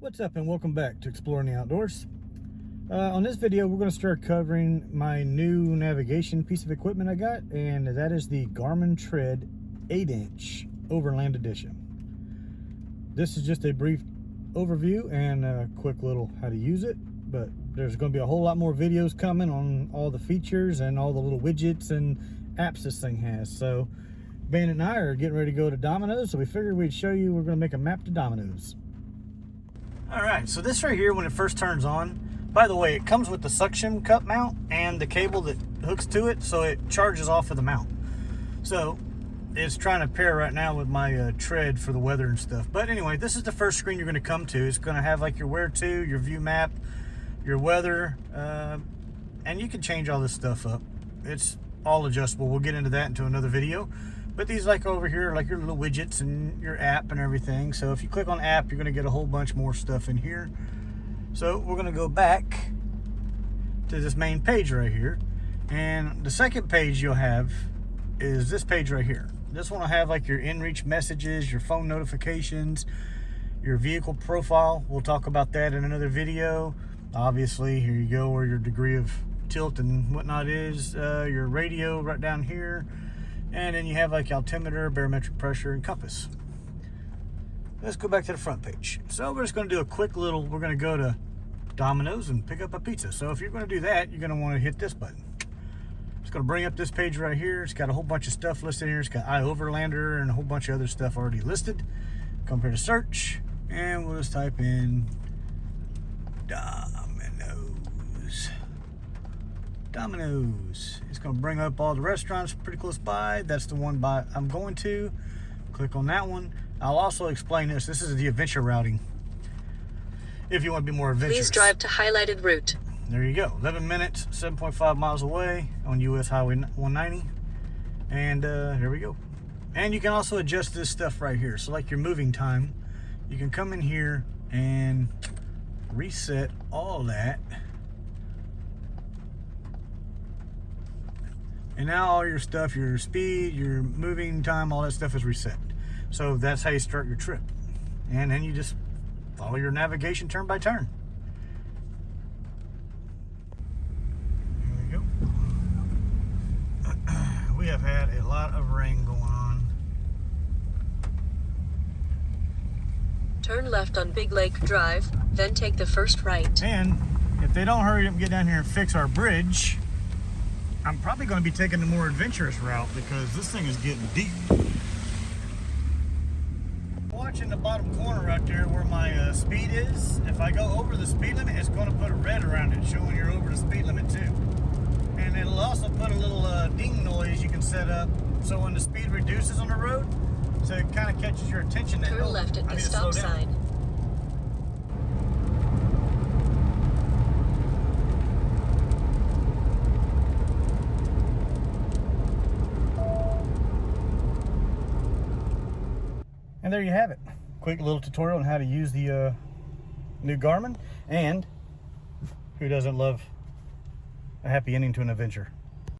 What's up, and welcome back to Exploring the Outdoors. On this video, we're going to start covering my new navigation piece of equipment I got, and that is the Garmin Tread 8-inch Overland Edition. This is just a brief overview and a quick little how to use it, but there's going to be a whole lot more videos coming on all the features and all the little widgets and apps this thing has. So Bandit and I are getting ready to go to Domino's, so we figured we'd show you. We're going to make a map to Domino's. All right, so this right here, when it first turns on, by the way, it comes with the suction cup mount and the cable that hooks to it, so it charges off of the mount. So it's trying to pair right now with my Tread for the weather and stuff. But anyway, this is the first screen you're going to come to. It's going to have like your where to, your view map, your weather, and you can change all this stuff up. It's all adjustable. We'll get into that into another video. But these, like over here, like your little widgets and your app and everything. So if you click on app, you're going to get a whole bunch more stuff in here. So we're going to go back to this main page right here. And the second page you'll have is this page right here. This one will have like your in-reach messages, your phone notifications, your vehicle profile. We'll talk about that in another video. Obviously, here you go, where your degree of tilt and whatnot is. Your radio right down here. And then you have like altimeter, barometric pressure, and compass. Let's go back to the front page. So we're just going to do a quick little, we're going to go to Domino's and pick up a pizza. So if you're going to do that, you're going to want to hit this button. It's going to bring up this page right here. It's got a whole bunch of stuff listed here. It's got iOverlander and a whole bunch of other stuff already listed. Come here to search, and we'll just type in Domino's. It's going to bring up all the restaurants pretty close by. That's the one I'm going to. Click on that one. I'll also explain this. This is the adventure routing. If you want to be more adventurous. Please drive to highlighted route. There you go. 11 minutes, 7.5 miles away on US Highway 190. And here we go. And you can also adjust this stuff right here. So like your moving time, you can come in here and reset all that. And now all your stuff, your speed, your moving time, all that stuff is reset. So that's how you start your trip. And then you just follow your navigation turn by turn. Here we go. We have had a lot of rain going on. Turn left on Big Lake Drive, then take the first right. And if they don't hurry up and get down here and fix our bridge, I'm probably going to be taking the more adventurous route because this thing is getting deep. Watching the bottom corner right there where my speed is, if I go over the speed limit, it's going to put a red around it showing you're over the speed limit too. And it'll also put a little ding noise you can set up so when the speed reduces on the road, so it kind of catches your attention. Turn left at the stop sign. And there you have it. Quick little tutorial on how to use the new Garmin. And who doesn't love a happy ending to an adventure?